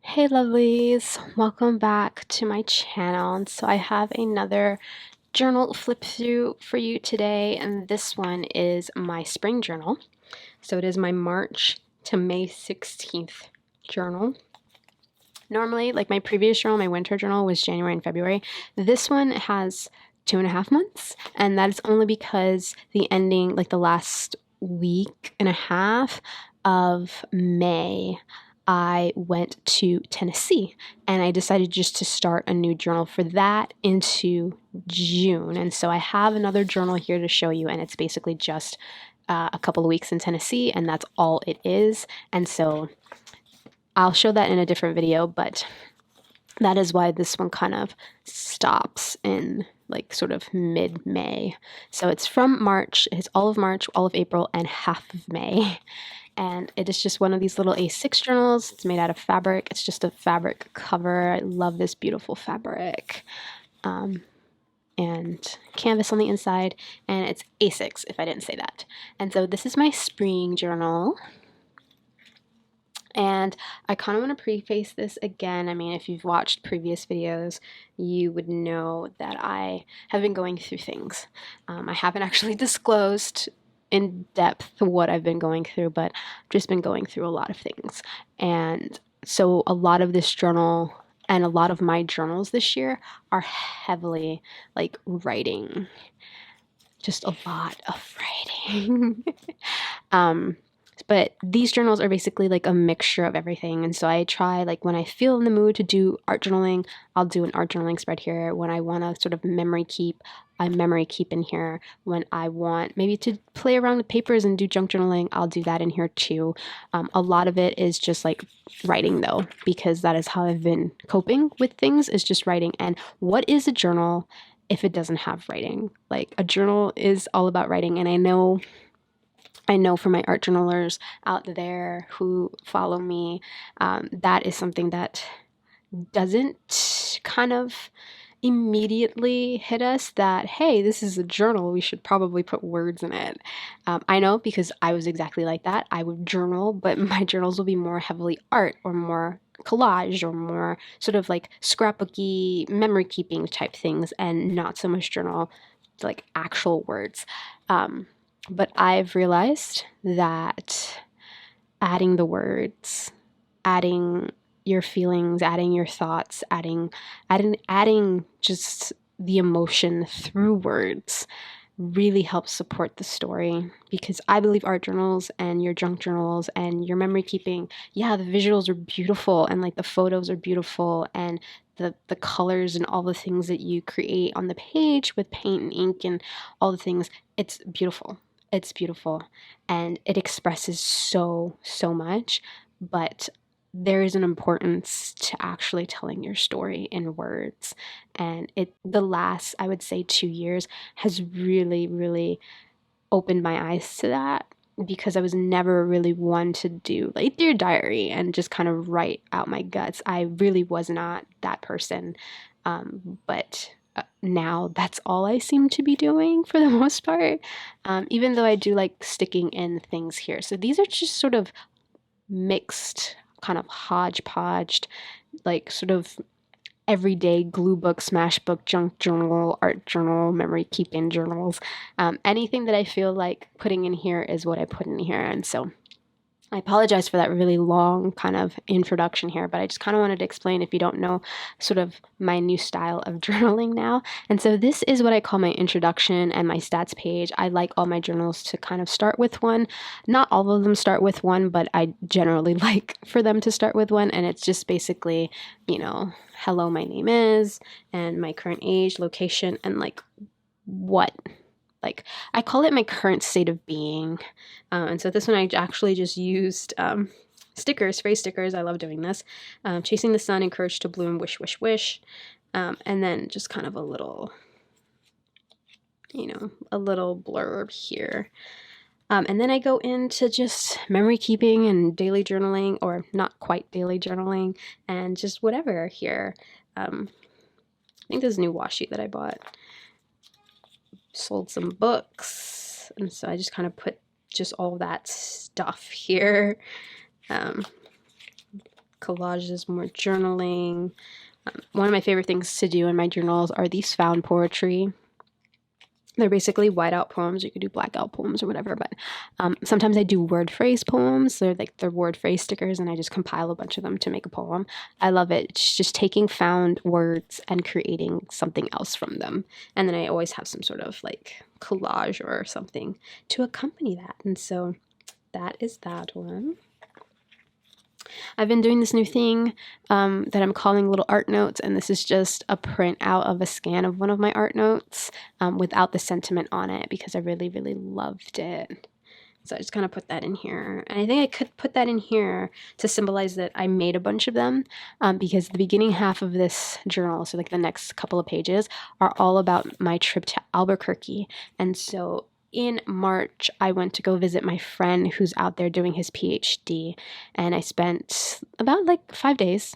Hey lovelies, welcome back to my channel. And so I have another journal flip through for you today, and this one is my spring journal. So it is my March to May 16th journal. Normally, like my previous journal, my winter journal was January and February. This one has 2.5 months, and that is only because the ending, like the last week and a half of May, I went to Tennessee and I decided just to start a new journal for that into June. And so I have another journal here to show you, and it's basically just a couple of weeks in Tennessee, and that's all it is. And so I'll show that in a different video, but that is why this one kind of stops in like sort of mid-May. So it's from March, it's all of March, all of April, and half of May. And it is just one of these little A6 journals. It's made out of fabric. It's just a fabric cover. I love this beautiful fabric. And canvas on the inside, and it's A6 if I didn't say that. And so this is my spring journal. And I kind of want to preface this again. I mean, if you've watched previous videos, you would know that I have been going through things. I haven't actually disclosed in depth what I've been going through, but I've just been going through a lot of things. And so a lot of this journal and a lot of my journals this year are heavily like writing, just a lot of writing. But these journals are basically like a mixture of everything. And so I try, like when I feel in the mood to do art journaling, I'll do an art journaling spread here. When I want to sort of memory keep, I memory keep in here. When I want maybe to play around with papers and do junk journaling, I'll do that in here too. A lot of it is just like writing though, because that is how I've been coping with things, is just writing. And what is a journal if it doesn't have writing? Like a journal is all about writing. And I know for my art journalers out there who follow me, that is something that doesn't kind of immediately hit us that, hey, this is a journal, we should probably put words in it. I know, because I was exactly like that. I would journal, but my journals will be more heavily art or more collage or more sort of like scrapbooky memory keeping type things, and not so much journal like actual words. But I've realized that adding the words, adding your feelings, adding your thoughts, adding just the emotion through words really helps support the story. Because I believe art journals and your junk journals and your memory keeping, yeah, the visuals are beautiful and like the photos are beautiful, and the colors and all the things that you create on the page with paint and ink and all the things, it's beautiful. It's beautiful and it expresses so much, but there is an importance to actually telling your story in words. And the last, I would say, 2 years has really opened my eyes to that, because I was never really one to do like Dear Diary and just kind of write out my guts. I really was not that person. But now that's all I seem to be doing for the most part, even though I do like sticking in things here. So these are just sort of mixed, kind of hodgepodged, like sort of everyday glue book, smash book, junk journal, art journal, memory keeping journals. Anything that I feel like putting in here is what I put in here. And so I apologize for that really long kind of introduction here, but I just kind of wanted to explain, if you don't know, sort of my new style of journaling now. And so this is what I call my introduction and my stats page. I like all my journals to kind of start with one. Not all of them start with one, but I generally like for them to start with one. And it's just basically, hello, my name is, and my current age, location, and like what, like I call it my current state of being. And so this one I actually just used stickers, phrase stickers. I love doing this. Chasing the sun, encouraged to bloom, wish, wish, wish. And then just kind of a little blurb here. And then I go into just memory keeping and daily journaling, or not quite daily journaling, and just whatever here. I think this is a new washi that I bought. Sold some books, and so I just kind of put just all that stuff here. collages, more journaling. One of my favorite things to do in my journals are these found poetry. They're basically whiteout poems. You could do blackout poems or whatever, but sometimes I do word phrase poems. They're word phrase stickers, and I just compile a bunch of them to make a poem. I love it. It's just taking found words and creating something else from them. And then I always have some sort of like collage or something to accompany that. And so that is that one. I've been doing this new thing that I'm calling little art notes, and this is just a print out of a scan of one of my art notes without the sentiment on it because I really, really loved it. So I just kind of put that in here. And I think I could put that in here to symbolize that I made a bunch of them because the beginning half of this journal, so like the next couple of pages, are all about my trip to Albuquerque. And so in March, I went to go visit my friend who's out there doing his PhD, and I spent about like 5 days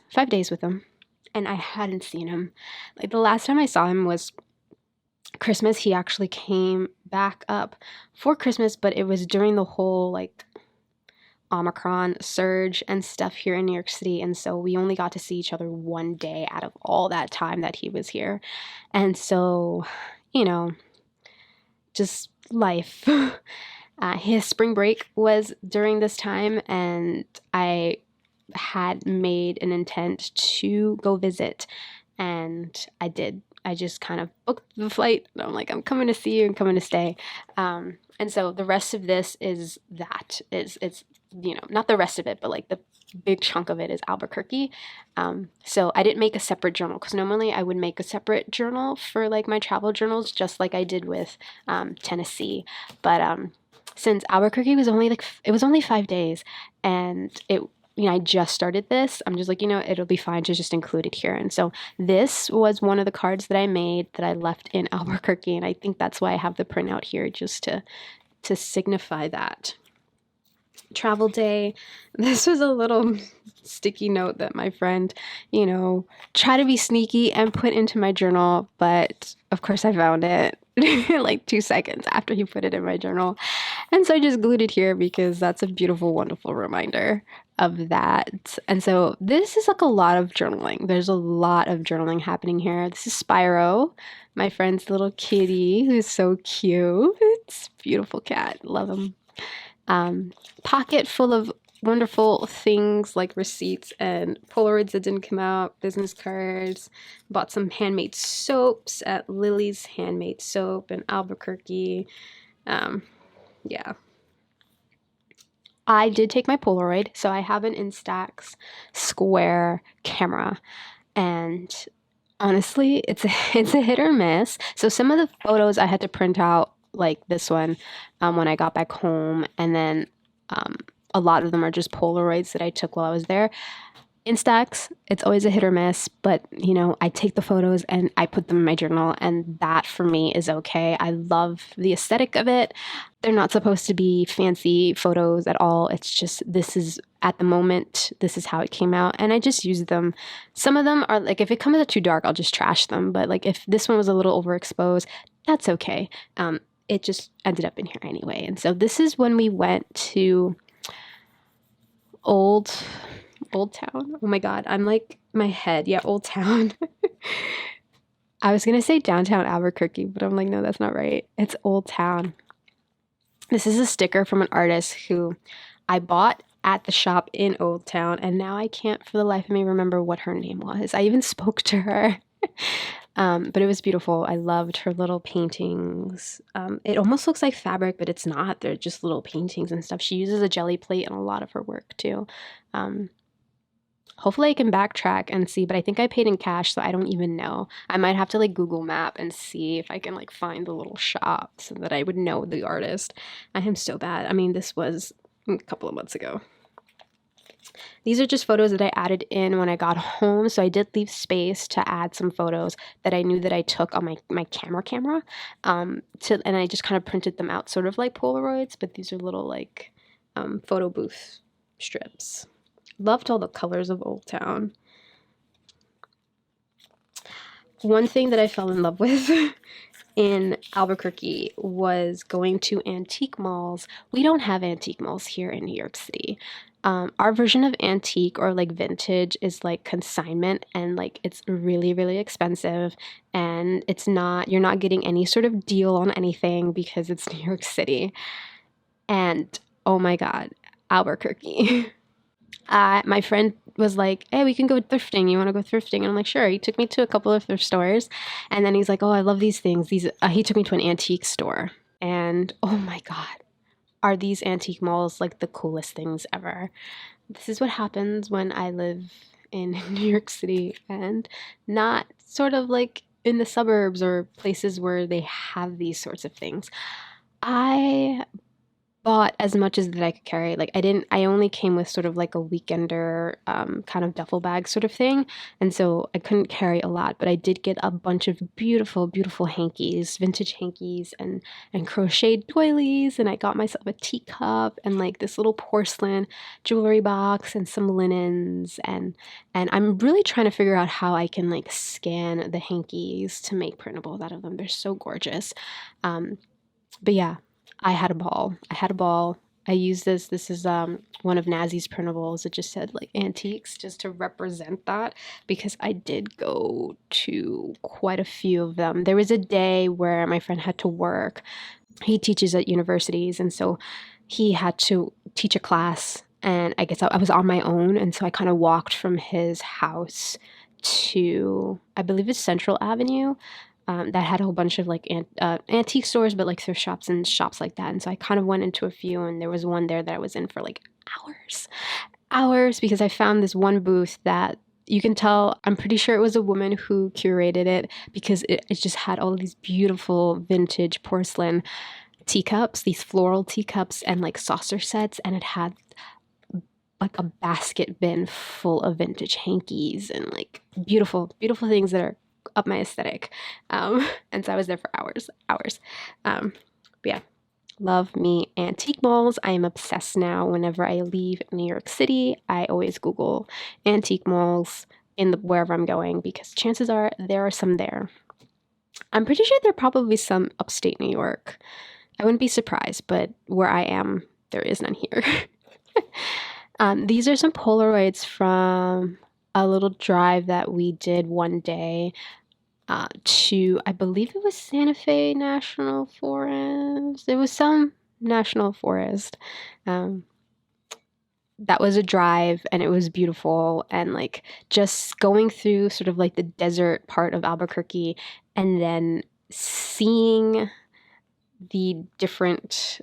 with him, and I hadn't seen him. Like the last time I saw him was Christmas. He actually came back up for Christmas, but it was during the whole like Omicron surge and stuff here in New York City, and so we only got to see each other one day out of all that time that he was here. And so, you know, just life. His spring break was during this time, and I had made an intent to go visit, and I did. I just kind of booked the flight, and I'm like, I'm coming to see you and coming to stay. And so the rest of this is that. It's you know, not the rest of it, but like the big chunk of it is Albuquerque. So I didn't make a separate journal because normally I would make a separate journal for like my travel journals, just like I did with Tennessee. But since Albuquerque was only it was only 5 days, and I just started this. I'm just like, it'll be fine to just include it here. And so this was one of the cards that I made that I left in Albuquerque, and I think that's why I have the printout here, just to signify that. Travel day. This was a little sticky note that my friend, tried to be sneaky and put into my journal, but of course I found it like 2 seconds after he put it in my journal. And so I just glued it here because that's a beautiful, wonderful reminder of that. And so this is like a lot of journaling. There's a lot of journaling happening here. This is Spyro, my friend's little kitty, who's so cute. It's a beautiful cat. Love him. Pocket full of wonderful things like receipts and Polaroids that didn't come out, business cards. Bought some handmade soaps at Lily's Handmade Soap in Albuquerque. Yeah. I did take my Polaroid, so I have an Instax Square camera, and honestly, it's a hit or miss. So some of the photos I had to print out, like this one, when I got back home, and then a lot of them are just Polaroids that I took while I was there. Instax, it's always a hit or miss, but I take the photos and I put them in my journal, and that for me is okay. I love the aesthetic of it. They're not supposed to be fancy photos at all. It's just, this is at the moment, this is how it came out, and I just use them. Some of them are like, if it comes out too dark, I'll just trash them, but like if this one was a little overexposed, that's okay. It just ended up in here anyway. And so this is when we went to Old Town. Oh my God, I'm like, my head. Yeah, Old Town. I was gonna say downtown Albuquerque, but I'm like, no, that's not right. It's Old Town. This is a sticker from an artist who I bought at the shop in Old Town, and now I can't for the life of me remember what her name was. I even spoke to her. But it was beautiful. I loved her little paintings. It almost looks like fabric, but it's not. They're just little paintings and stuff. She uses a jelly plate in a lot of her work too. Hopefully I can backtrack and see, but I think I paid in cash, so I don't even know. I might have to like Google map and see if I can like find the little shop so that I would know the artist. I am so bad. I mean, this was a couple of months ago. These are just photos that I added in when I got home, so I did leave space to add some photos that I knew that I took on my camera, and I just kind of printed them out sort of like Polaroids, but these are little like photo booth strips. Loved all the colors of Old Town. One thing that I fell in love with in Albuquerque was going to antique malls. We don't have antique malls here in New York City. Our version of antique or like vintage is like consignment, and like it's really, really expensive, and you're not getting any sort of deal on anything because it's New York City. And oh my God, Albuquerque. My friend was like, "Hey, we can go thrifting. You want to go thrifting?" And I'm like, "Sure." He took me to a couple of thrift stores, and then he's like, "Oh, I love these things." He took me to an antique store, and oh my God, are these antique malls like the coolest things ever? This is what happens when I live in New York City and not sort of like in the suburbs or places where they have these sorts of things. I bought as much as that I could carry. Like I only came with sort of like a weekender kind of duffel bag sort of thing. And so I couldn't carry a lot, but I did get a bunch of beautiful, beautiful hankies, vintage hankies and crocheted doilies. And I got myself a teacup and like this little porcelain jewelry box and some linens. And I'm really trying to figure out how I can like scan the hankies to make printables out of them. They're so gorgeous. But yeah, I had a ball. I had a ball. I used this. This is one of Nazi's printables. It just said like antiques just to represent that because I did go to quite a few of them. There was a day where my friend had to work. He teaches at universities, and so he had to teach a class. And I guess I was on my own, and so I kind of walked from his house to, I believe it's Central Avenue, that had a whole bunch of like antique stores, but like thrift shops and shops like that. And so I kind of went into a few, and there was one there that I was in for like hours, hours, because I found this one booth that you can tell, I'm pretty sure it was a woman who curated it because it just had all these beautiful vintage porcelain teacups, these floral teacups and like saucer sets, and it had like a basket bin full of vintage hankies and like beautiful, beautiful things that are up my aesthetic. And so I was there for hours, hours. But yeah, love me antique malls. I am obsessed now. Whenever I leave New York City, I always Google antique malls in the wherever I'm going because chances are there are some there. I'm pretty sure there are probably some upstate New York. I wouldn't be surprised, but where I am, there is none here. These are some Polaroids from a little drive that we did one day to, I believe it was Santa Fe National Forest. It was some national forest. Um, that was a drive and it was beautiful. And like just going through sort of like the desert part of Albuquerque and then seeing the different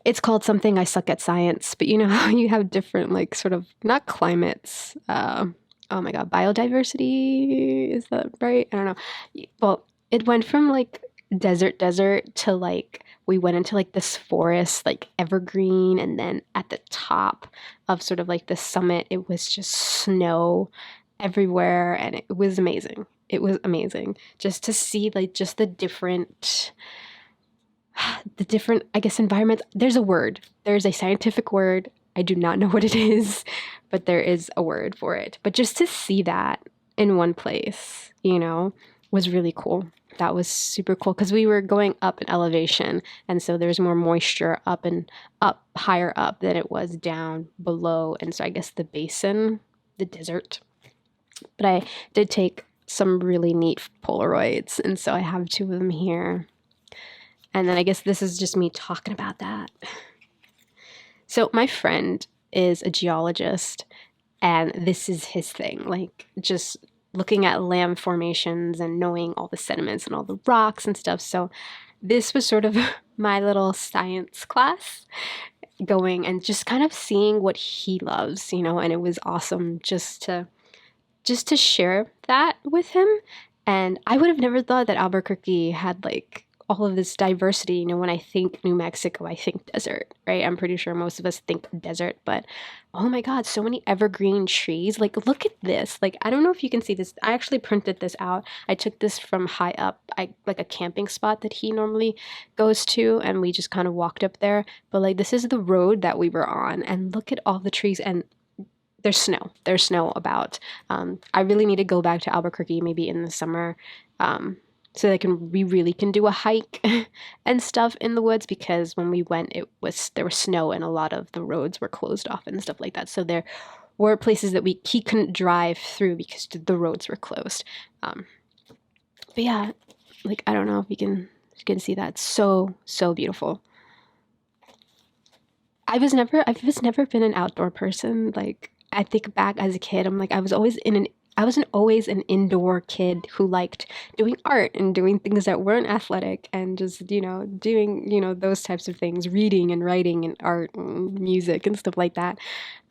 it's called something, I suck at science, but you know how you have different like sort of not climates. Oh my God, biodiversity, is that right? I don't know. Well, it went from like desert to like we went into like this forest, like evergreen, and then at the top of sort of like the summit, it was just snow everywhere, and it was amazing. It was amazing just to see like just the different, I guess, environments. There's a word. There's a scientific word. I do not know what it is, but there is a word for it. But just to see that in one place, was really cool. That was super cool because we were going up in elevation, and so there's more moisture up and up, higher up than it was down below. And so I guess the basin, the desert. But I did take some really neat Polaroids, and so I have two of them here. And then I guess this is just me talking about that. So my friend is a geologist, and this is his thing, like just looking at land formations and knowing all the sediments and all the rocks and stuff. So this was sort of my little science class going and just kind of seeing what he loves, and it was awesome just to share that with him. And I would have never thought that Albuquerque had like all of this diversity. When I think New Mexico, I think desert, right? I'm pretty sure most of us think desert, but oh my God, so many evergreen trees. Like, look at this. Like, I don't know if you can see this. I actually printed this out. I took this from high up, like a camping spot that he normally goes to, and we just kind of walked up there. But like, this is the road that we were on, and look at all the trees, and there's snow. There's snow about. I really need to go back to Albuquerque maybe in the summer. so that we really can do a hike and stuff in the woods, because when we went there was snow and a lot of the roads were closed off and stuff like that. So there were places that he couldn't drive through because the roads were closed. But yeah, like I don't know if you can see that. It's so beautiful. I've just never been an outdoor person. Like I think back as a kid, I'm like I wasn't always an indoor kid who liked doing art and doing things that weren't athletic and just, doing, those types of things, reading and writing and art and music and stuff like that.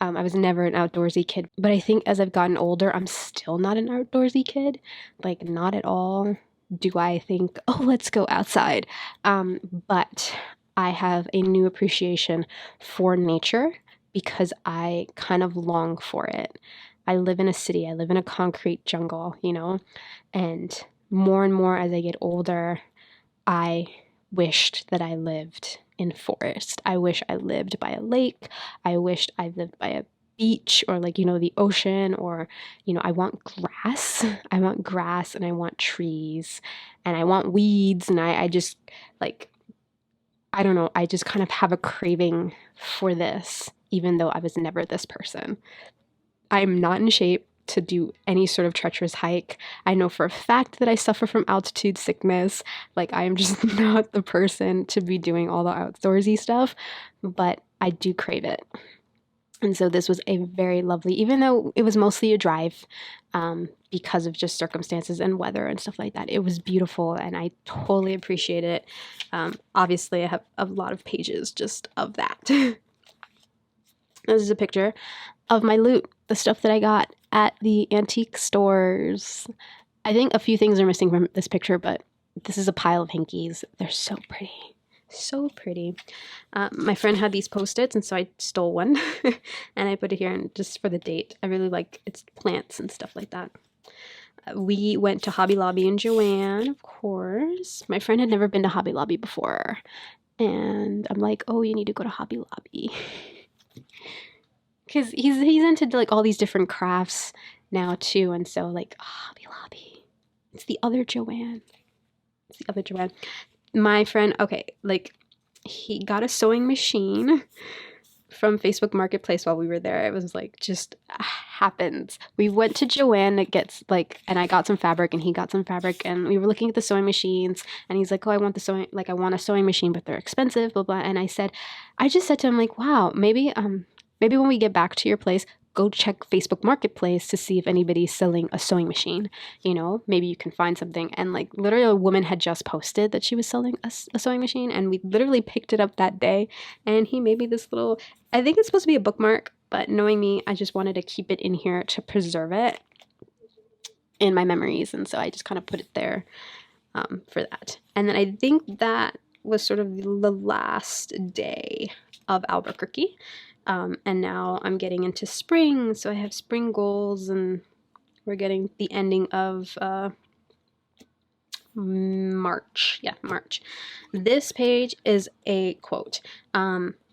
I was never an outdoorsy kid. But I think as I've gotten older, I'm still not an outdoorsy kid. Like, not at all. Do I think, oh, let's go outside? But I have a new appreciation for nature because I kind of long for it. I live in a city, I live in a concrete jungle, and more as I get older, I wished that I lived in forest. I wish I lived by a lake. I wished I lived by a beach or like, the ocean, or, I want grass. I want grass and I want trees and I want weeds. And I just like, I don't know, I just kind of have a craving for this, even though I was never this person. I'm not in shape to do any sort of treacherous hike. I know for a fact that I suffer from altitude sickness. Like, I am just not the person to be doing all the outdoorsy stuff, but I do crave it. And so this was a very lovely, even though it was mostly a drive, because of just circumstances and weather and stuff like that. It was beautiful and I totally appreciate it. Obviously, I have a lot of pages just of that. This is a picture of my loot, the stuff that I got at the antique stores. I think a few things are missing from this picture, but this is a pile of hankies. They're so pretty. So pretty. My friend had these Post-its, and so I stole one and I put it here and just for the date. I really like its plants and stuff like that. We went to Hobby Lobby and Joann, of course. My friend had never been to Hobby Lobby before, and I'm like, oh, you need to go to Hobby Lobby. Because he's into like all these different crafts now too, and so like Hobby Lobby. It's the other Joann. My friend, okay, like he got a sewing machine from Facebook Marketplace while we were there. It was like just happens. We went to Joann to get and I got some fabric and he got some fabric and we were looking at the sewing machines and he's like, oh, I want a sewing machine, but they're expensive, blah, blah. And I just said to him like, wow, maybe when we get back to your place, go check Facebook Marketplace to see if anybody's selling a sewing machine. Maybe you can find something. And like literally a woman had just posted that she was selling a sewing machine and we literally picked it up that day. And he made me this little, I think it's supposed to be a bookmark, but knowing me, I just wanted to keep it in here to preserve it in my memories. And so I just kind of put it there for that. And then I think that was sort of the last day of Albuquerque. And now I'm getting into spring, so I have spring goals, and we're getting the ending of March. Yeah, March. This page is a quote.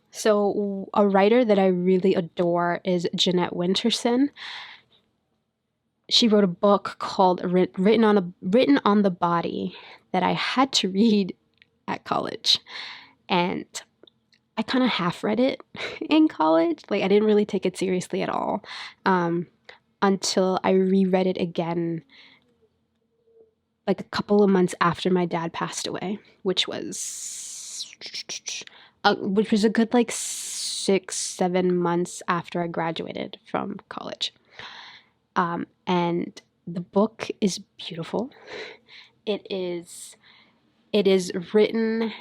So a writer that I really adore is Jeanette Winterson. She wrote a book called Written on the Body that I had to read at college, and I kind of half read it in college. Like I didn't really take it seriously at all until I reread it again like a couple of months after my dad passed away, which was a good like 6-7 months after I graduated from college. And the book is beautiful. It is written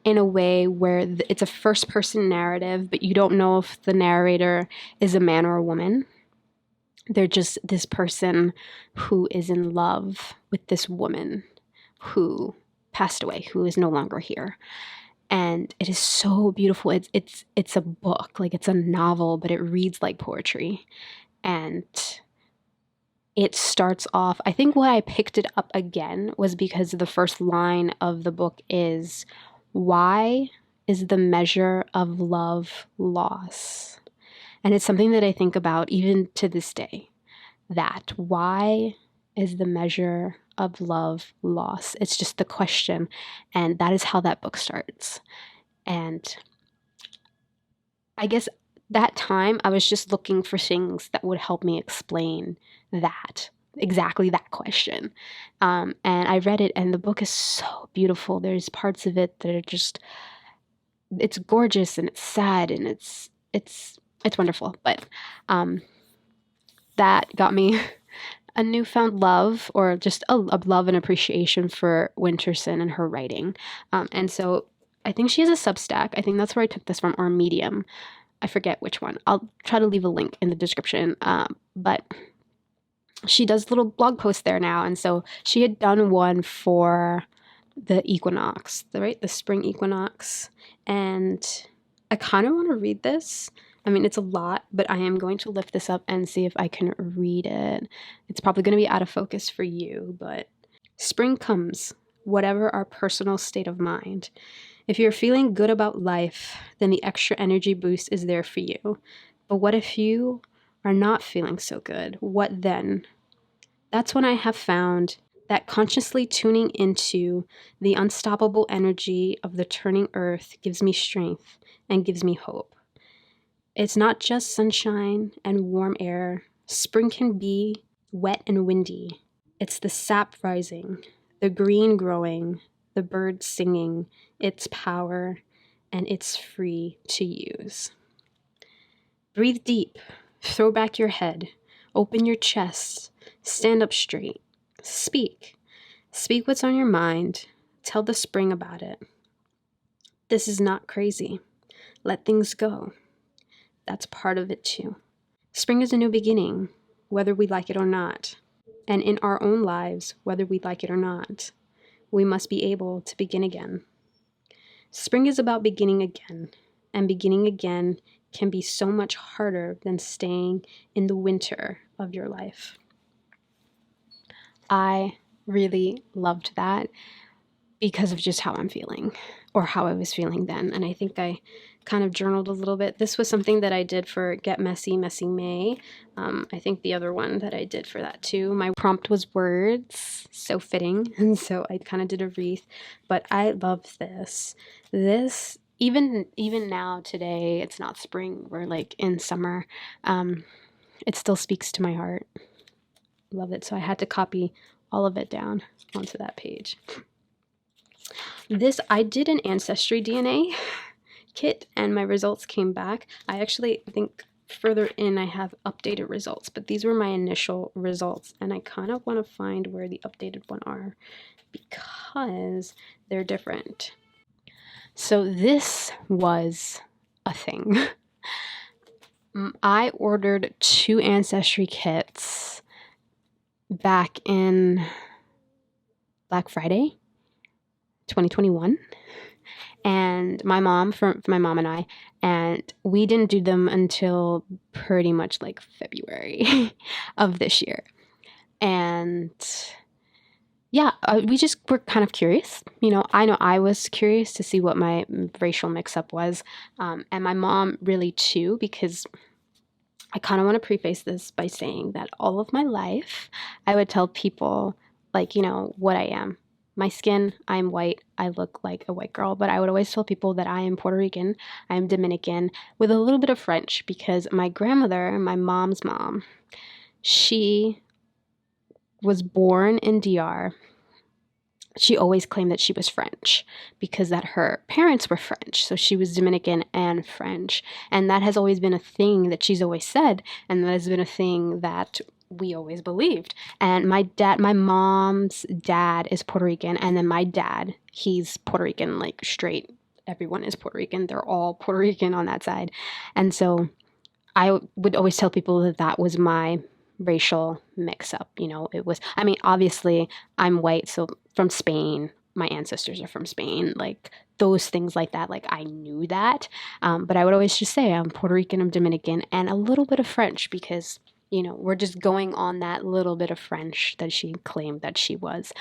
in a way where it's a first-person narrative, but you don't know if the narrator is a man or a woman. They're just this person who is in love with this woman who passed away, who is no longer here. And it is so beautiful. It's a book, like it's a novel, but it reads like poetry. And it starts off, I think why I picked it up again was because the first line of the book is, why is the measure of love loss? And it's something that I think about even to this day, that why is the measure of love lost. It's just the question. And that is how that book starts. And I guess that time I was just looking for things that would help me explain that, exactly that question. And I read it, and the book is so beautiful. There's parts of it that are just, it's gorgeous and it's sad and it's wonderful. But that got me a newfound love, or just a love and appreciation for Winterson and her writing. And so I think she has a Substack. I think that's where I took this from, or Medium. I forget which one. I'll try to leave a link in the description. But she does little blog posts there now. And so she had done one for the equinox, the spring equinox. And I kind of want to read this. I mean, it's a lot, but I am going to lift this up and see if I can read it. It's probably going to be out of focus for you, but spring comes, whatever our personal state of mind. If you're feeling good about life, then the extra energy boost is there for you. But what if you are not feeling so good? What then? That's when I have found that consciously tuning into the unstoppable energy of the turning earth gives me strength and gives me hope. It's not just sunshine and warm air. Spring can be wet and windy. It's the sap rising, the green growing, the birds singing, its power, and it's free to use. Breathe deep, throw back your head, open your chest, stand up straight, speak. Speak what's on your mind, tell the spring about it. This is not crazy. Let things go. That's part of it too. Spring is a new beginning, whether we like it or not. And in our own lives, whether we like it or not, we must be able to begin again. Spring is about beginning again, and beginning again can be so much harder than staying in the winter of your life. I really loved that because of just how I'm feeling, or how I was feeling then. And I think I kind of journaled a little bit. This was something that I did for Get Messy, Messy May. I think the other one that I did for that too. My prompt was words, so fitting. And so I kind of did a wreath, but I love this. Even now today, it's not spring, we're like in summer. It still speaks to my heart. Love it. So I had to copy all of it down onto that page. I did an ancestry DNA kit and my results came back. I think further in I have updated results, but these were my initial results, and I kind of want to find where the updated one are because they're different. So this was a thing. I ordered 2 ancestry kits back in Black Friday 2021, and my mom and I, and we didn't do them until pretty much like February of this year. And yeah, we just were kind of curious. I know I was curious to see what my racial mix-up was, and my mom really too, because I kind of want to preface this by saying that all of my life I would tell people, like, what I am. My skin, I'm white, I look like a white girl, but I would always tell people that I am Puerto Rican, I am Dominican, with a little bit of French, because my grandmother, my mom's mom, she was born in DR. She always claimed that she was French because that her parents were French. So she was Dominican and French. And that has always been a thing that she's always said. And that has been a thing that we always believed. And my mom's dad is Puerto Rican. And then my dad, he's Puerto Rican, like straight. Everyone is Puerto Rican. They're all Puerto Rican on that side. And so I would always tell people that was my racial mix-up. It was, obviously I'm white, so from Spain, my ancestors are from Spain, like those things like that, like I knew that, but I would always just say I'm Puerto Rican, I'm Dominican, and a little bit of French, because we're just going on that little bit of French that she claimed that she was.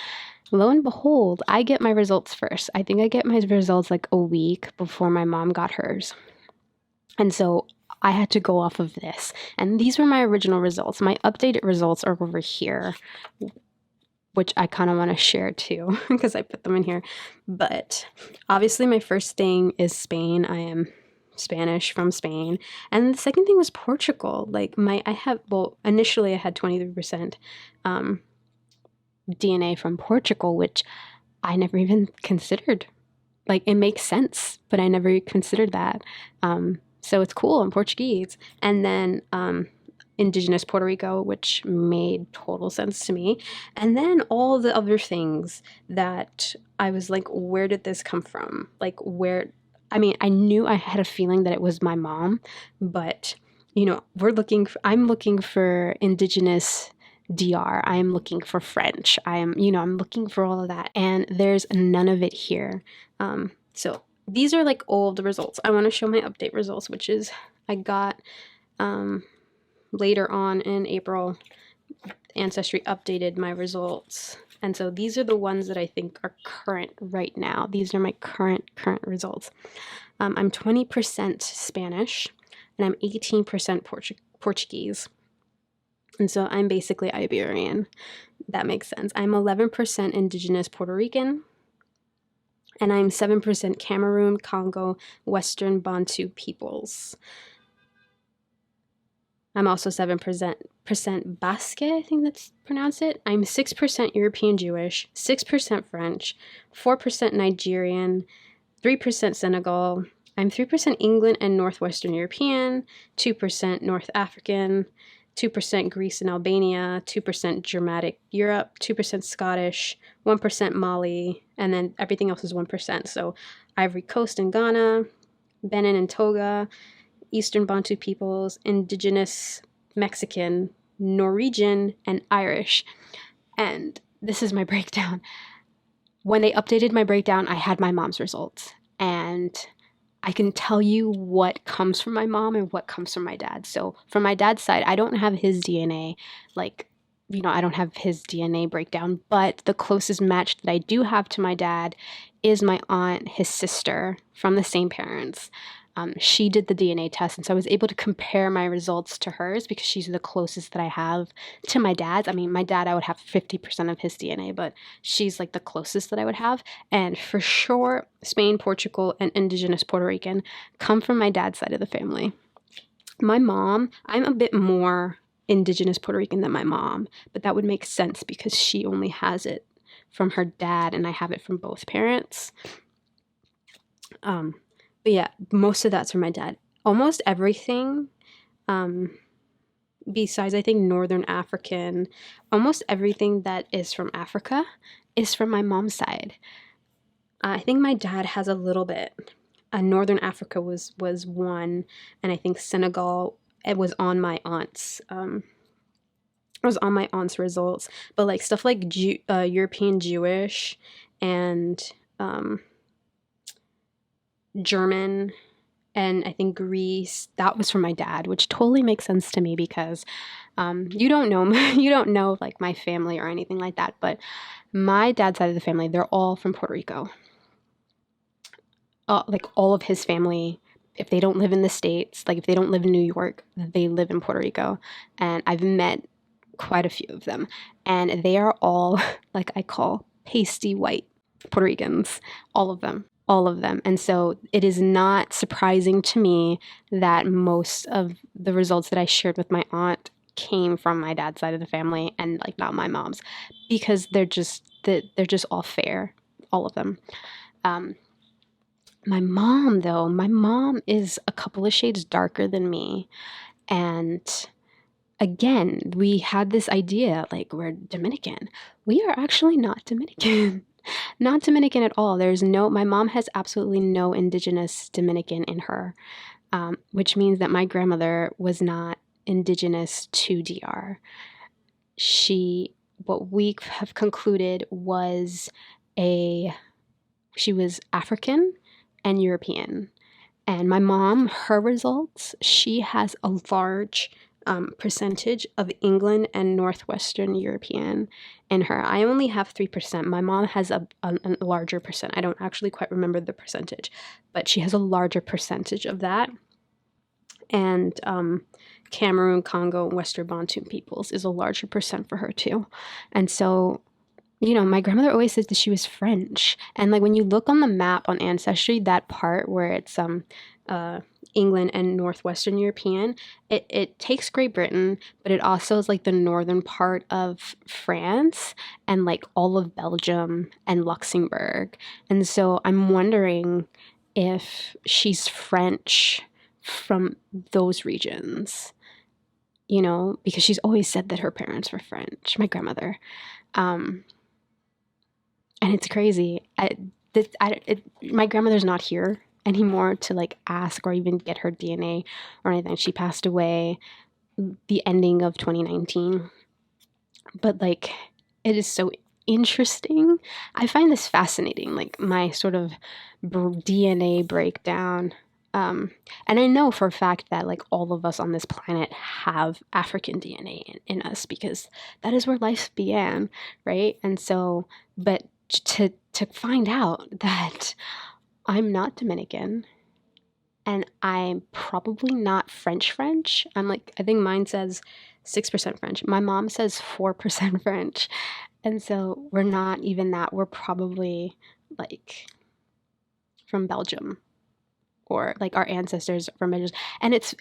Lo and behold, I get my results first. I think I get my results like a week before my mom got hers. And so I had to go off of this. And these were my original results. My updated results are over here. which I kind of want to share too because I put them in here. But obviously my first thing is Spain. I am Spanish from Spain. And the second thing was Portugal. Like initially I had 23% DNA from Portugal, which I never even considered. Like, it makes sense, but I never considered that. So it's cool in Portuguese. And then indigenous Puerto Rico, which made total sense to me. And then all the other things that I was like, where did this come from? Like, I mean, I knew I had a feeling that it was my mom, but I'm looking for indigenous DR. I am looking for French. I'm looking for all of that. And there's none of it here. So these are like old results. I want to show my update results, which is I got later on in April, Ancestry updated my results. And so these are the ones that I think are current right now. These are my current results. I'm 20% Spanish and I'm 18% Portuguese. And so I'm basically Iberian. That makes sense. I'm 11% indigenous Puerto Rican. And I'm 7% Cameroon, Congo, Western Bantu peoples. I'm also 7% Basque, I think that's pronounced it. I'm 6% European Jewish, 6% French, 4% Nigerian, 3% Senegal. I'm 3% England and Northwestern European, 2% North African, 2% Greece and Albania, 2% Germanic Europe, 2% Scottish, 1% Mali, and then everything else is 1%. So Ivory Coast and Ghana, Benin and Togo, Eastern Bantu peoples, Indigenous Mexican, Norwegian, and Irish. And this is my breakdown. When they updated my breakdown, I had my mom's results. And I can tell you what comes from my mom and what comes from my dad. So from my dad's side, I don't have his DNA. I don't have his DNA breakdown. But the closest match that I do have to my dad is my aunt, his sister, from the same parents. She did the DNA test, and so I was able to compare my results to hers because she's the closest that I have to my dad's. I mean, my dad, I would have 50% of his DNA, but she's like the closest that I would have. And for sure, Spain, Portugal, and indigenous Puerto Rican come from my dad's side of the family. My mom, I'm a bit more indigenous Puerto Rican than my mom, but that would make sense because she only has it from her dad, and I have it from both parents. But yeah, most of that's from my dad. Almost everything, besides I think Northern African, almost everything that is from Africa is from my mom's side. I think my dad has a little bit. Northern Africa was one, and I think Senegal, it was on my aunt's. Results, but like stuff like European Jewish and German, and I think Greece, that was from my dad, which totally makes sense to me because you don't know like my family or anything like that, but my dad's side of the family, they're all from Puerto Rico. Like all of his family, if they don't live in the States, like if they don't live in New York, they live in Puerto Rico. And I've met quite a few of them, and they are all like I call pasty white Puerto Ricans, all of them. And so it is not surprising to me that most of the results that I shared with my aunt came from my dad's side of the family and like not my mom's, because they're just all fair, all of them. My mom is a couple of shades darker than me, and again, we had this idea like we're Dominican. We are actually not Dominican. Not Dominican at all. My mom has absolutely no indigenous Dominican in her, which means that my grandmother was not indigenous to DR. What we have concluded was she was African and European. And my mom, her results, she has a large percentage of England and Northwestern European in her. I only have 3%. My mom has a larger percent. I don't actually quite remember the percentage, but she has a larger percentage of that. And Cameroon, Congo, and Western Bantu peoples is a larger percent for her too. And so My grandmother always says that she was French. And like when you look on the map on Ancestry, that part where it's uh England and Northwestern European, it takes Great Britain, but it also is like the northern part of France and like all of Belgium and Luxembourg. And so I'm wondering if she's French from those regions, because she's always said that her parents were French, my grandmother. Um, and it's crazy. My grandmother's not here anymore to like ask or even get her DNA or anything. She passed away the ending of 2019. But like, it is so interesting. I find this fascinating, like my sort of DNA breakdown. Um, and I know for a fact that like all of us on this planet have African DNA in us because that is where life began, right? And so, but to find out that I'm not Dominican and I'm probably not French. I'm like, I think mine says 6% French. My mom says 4% French. And so we're not even that. We're probably like from Belgium or like our ancestors from Belgium. And it's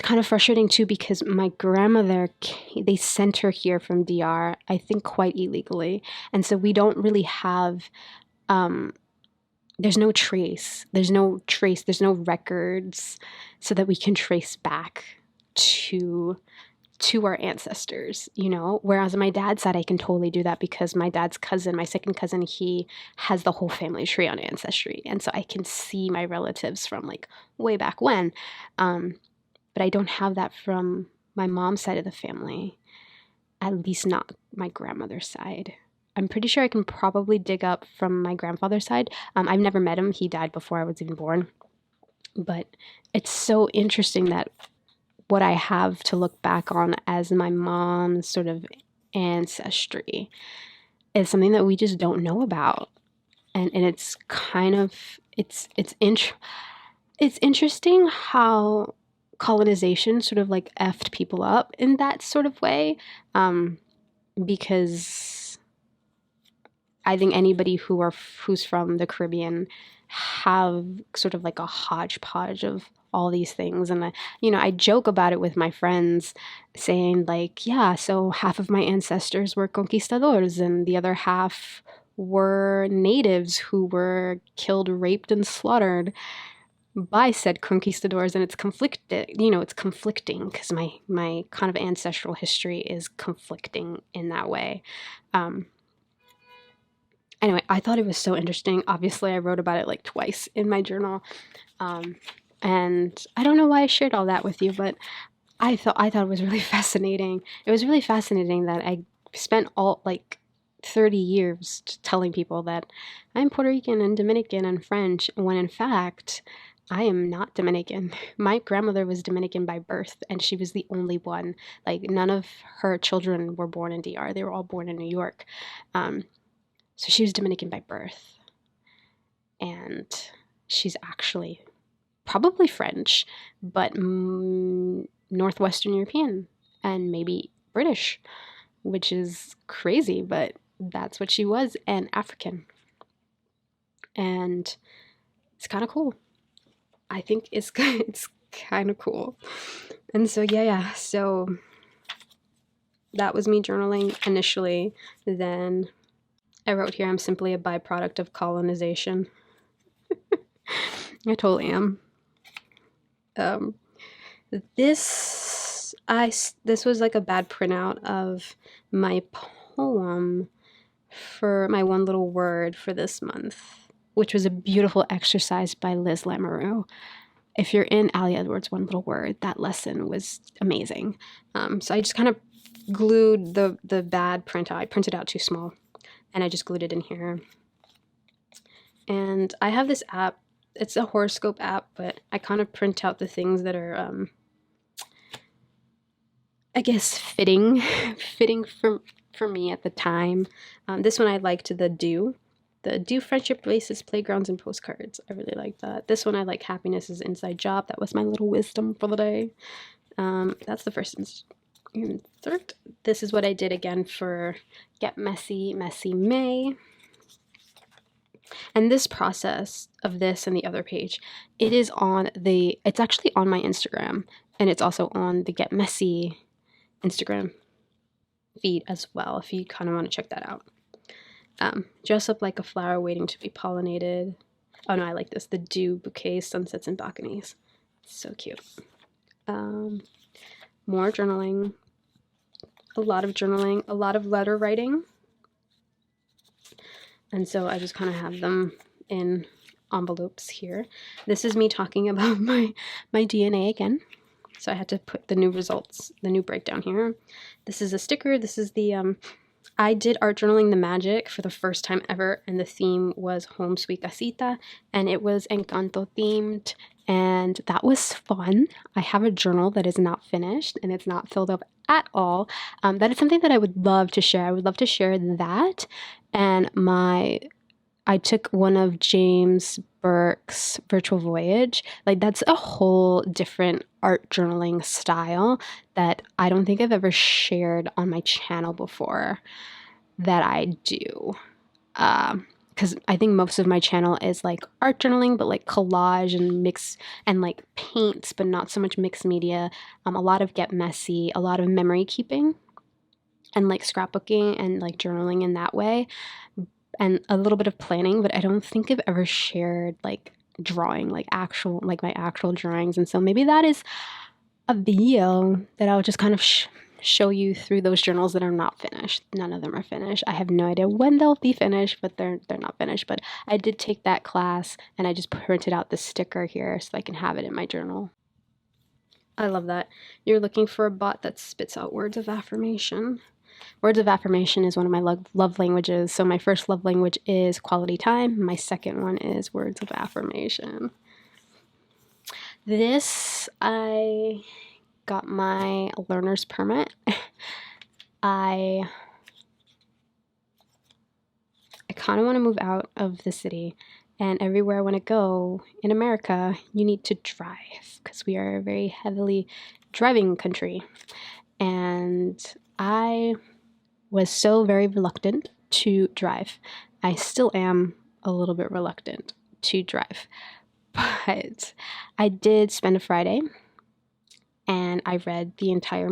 kind of frustrating too because my grandmother, they sent her here from DR, I think quite illegally. And so we don't really have um there's no records so that we can trace back to our ancestors, whereas on my dad's side I can totally do that because my dad's cousin, my second cousin, he has the whole family tree on Ancestry, and so I can see my relatives from like way back when. But I don't have that from my mom's side of the family, at least not my grandmother's side. I'm pretty sure I can probably dig up from my grandfather's side. I've never met him. He died before I was even born. But it's so interesting that what I have to look back on as my mom's sort of ancestry is something that we just don't know about. And it's kind of it's interesting how colonization sort of like effed people up in that sort of way. Because I think anybody who's from the Caribbean have sort of like a hodgepodge of all these things, and I joke about it with my friends, saying like, yeah, so half of my ancestors were conquistadors, and the other half were natives who were killed, raped, and slaughtered by said conquistadors, and it's conflicting because my kind of ancestral history is conflicting in that way. Um, anyway, I thought it was so interesting. Obviously, I wrote about it like twice in my journal. Um, and I don't know why I shared all that with you, but I thought it was really fascinating. It was really fascinating that I spent all like 30 years telling people that I'm Puerto Rican and Dominican and French, when in fact I am not Dominican. My grandmother was Dominican by birth, and she was the only one. Like none of her children were born in DR. They were all born in New York. Um, so she was Dominican by birth, and she's actually probably French, but Northwestern European and maybe British, which is crazy, but that's what she was, and African. And it's kind of cool. I think it's kind of cool. And so yeah. So that was me journaling initially. Then I wrote here, I'm simply a byproduct of colonization. I totally am. Um, this was like a bad printout of my poem for my one little word for this month, which was a beautiful exercise by Liz Lamoureux. If you're in Ali Edwards' One Little Word, that lesson was amazing. So I just kind of glued the bad printout. I printed out too small, and I just glued it in here. And I have this app. It's a horoscope app, but I kind of print out the things that are, I guess, fitting for me at the time. This one I liked, the Do Friendship Basis Playgrounds and Postcards. I really like that. This one I like, Happiness is Inside Job. That was my little wisdom for the day. That's the first insert. This is what I did again for Get Messy, Messy May. And this process of this and the other page, it's actually on my Instagram, and it's also on the Get Messy Instagram feed as well, if you kind of want to check that out. Dress up like a flower waiting to be pollinated. Oh no, I like this. The dew, bouquets, sunsets, and balconies. So cute. More journaling. A lot of journaling, a lot of letter writing. And so I just kind of have them in envelopes here. This is me talking about my DNA again. So I had to put the new results, the new breakdown here. This is a sticker. This is the, I did art journaling the magic for the first time ever, and the theme was Home Sweet Casita, and it was Encanto themed, and that was fun. I have a journal that is not finished, and it's not filled up at all. That is something that I would love to share. I would love to share that, and I took one of James Burke's Virtual Voyage. Like, that's a whole different art journaling style that I don't think I've ever shared on my channel before that I do. Because I think most of my channel is like art journaling, but like collage and mix and like paints, but not so much mixed media. A lot of Get Messy, a lot of memory keeping and like scrapbooking and like journaling in that way. And a little bit of planning, but I don't think I've ever shared like drawing, like my actual drawings. And so maybe that is a video that I'll just kind of show you through those journals that are not finished. None of them are finished. I have no idea when they'll be finished, but they're not finished. But I did take that class, and I just printed out the sticker here so I can have it in my journal. I love that. You're looking for a bot that spits out words of affirmation. Words of affirmation is one of my love languages. So my first love language is quality time. My second one is words of affirmation. This, I got my learner's permit. I kind of want to move out of the city, and everywhere I want to go in America, you need to drive because we are a very heavily driving country. And I was so very reluctant to drive. I still am a little bit reluctant to drive, but I did spend a Friday and I read the entire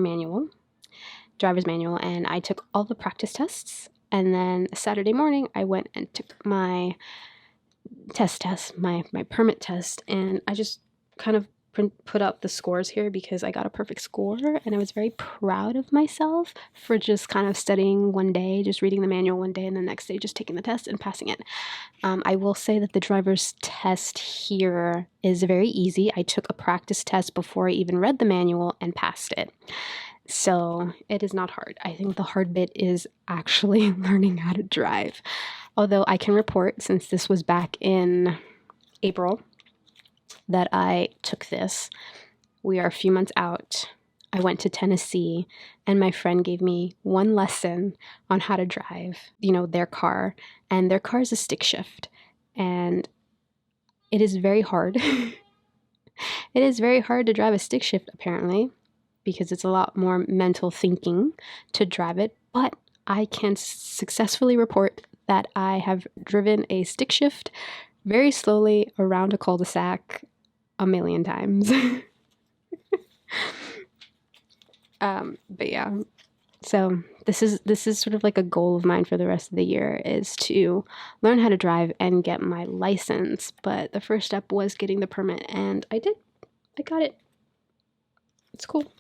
driver's manual, and I took all the practice tests. And then Saturday morning, I went and took my my permit test, and I just kind of put up the scores here because I got a perfect score, and I was very proud of myself for just kind of studying one day, just reading the manual one day, and the next day just taking the test and passing it. I will say that the driver's test here is very easy. I took a practice test before I even read the manual and passed it. So it is not hard. I think the hard bit is actually learning how to drive. Although I can report, since this was back in April that I took this, we are a few months out. I went to Tennessee, and my friend gave me one lesson on how to drive, their car. And their car is a stick shift. And it is very hard. It is very hard to drive a stick shift, apparently, because it's a lot more mental thinking to drive it. But I can successfully report that I have driven a stick shift very slowly around a cul-de-sac a million times. But yeah, so this is sort of like a goal of mine for the rest of the year, is to learn how to drive and get my license. But the first step was getting the permit, and I did. I got it. It's cool.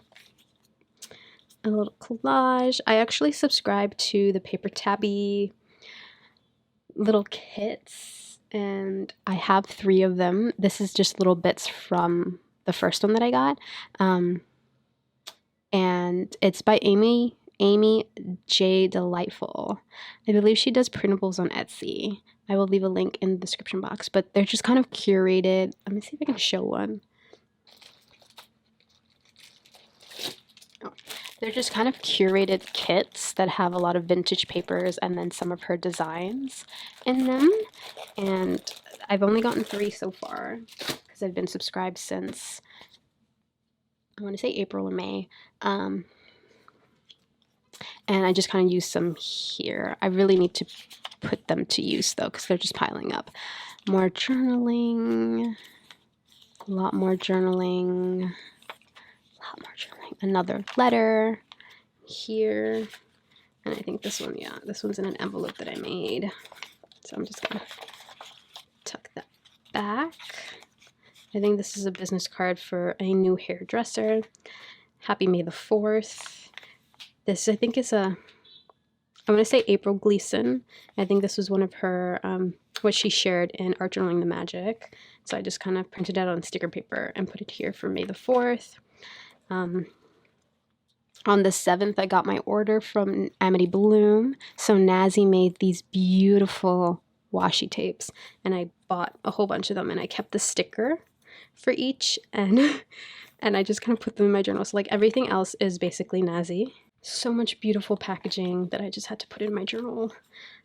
A little collage. I actually subscribe to the Paper Tabby little kits, and I have 3 of them. This is just little bits from the first one that I got. And it's by Amy J. Delightful. I believe she does printables on Etsy. I will leave a link in the description box, but they're just kind of curated. Let me see if I can show one. They're just kind of curated kits that have a lot of vintage papers and then some of her designs in them. And I've only gotten 3 so far because I've been subscribed since, I want to say April or May. And I just kind of use some here. I really need to put them to use though, because they're just piling up. More journaling, a lot more journaling, a lot more journaling. Another letter here. And I think this one, yeah, this one's in an envelope that I made. So I'm just gonna tuck that back. I think this is a business card for a new hairdresser. Happy May the 4th. This, I think, is a, I want to say April Gleason. I think this was one of her, what she shared in Art Journaling the Magic. So I just kind of printed out on sticker paper and put it here for May the 4th. On the 7th, I got my order from Amity Bloom. So Nazi made these beautiful washi tapes, and I bought a whole bunch of them, and I kept the sticker for each, and I just kind of put them in my journal. So like everything else is basically Nazi. So much beautiful packaging that I just had to put in my journal.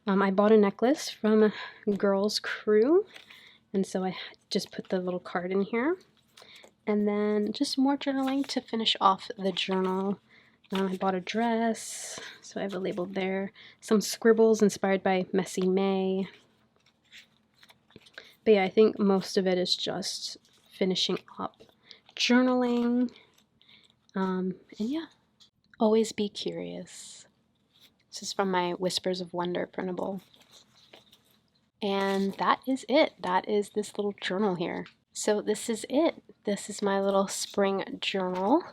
I bought a necklace from Girls Crew, and so I just put the little card in here. And then just more journaling to finish off the journal. I bought a dress, so I have a label there. Some scribbles inspired by Messy May. But yeah, I think most of it is just finishing up journaling. And yeah, always be curious. This is from my Whispers of Wonder printable. And that is it. That is this little journal here. So this is it. This is my little spring journal.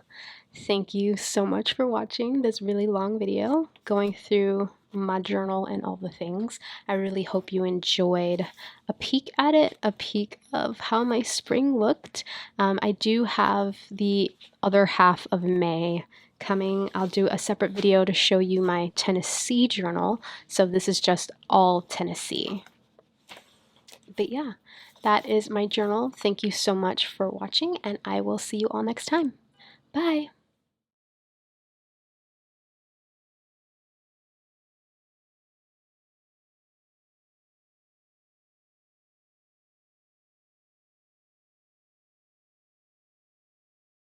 Thank you so much for watching this really long video going through my journal and all the things. I really hope you enjoyed a peek at it, a peek of how my spring looked. I do have the other half of May coming. I'll do a separate video to show you my Tennessee journal. So this is just all Tennessee. But yeah, that is my journal. Thank you so much for watching, and I will see you all next time. Bye!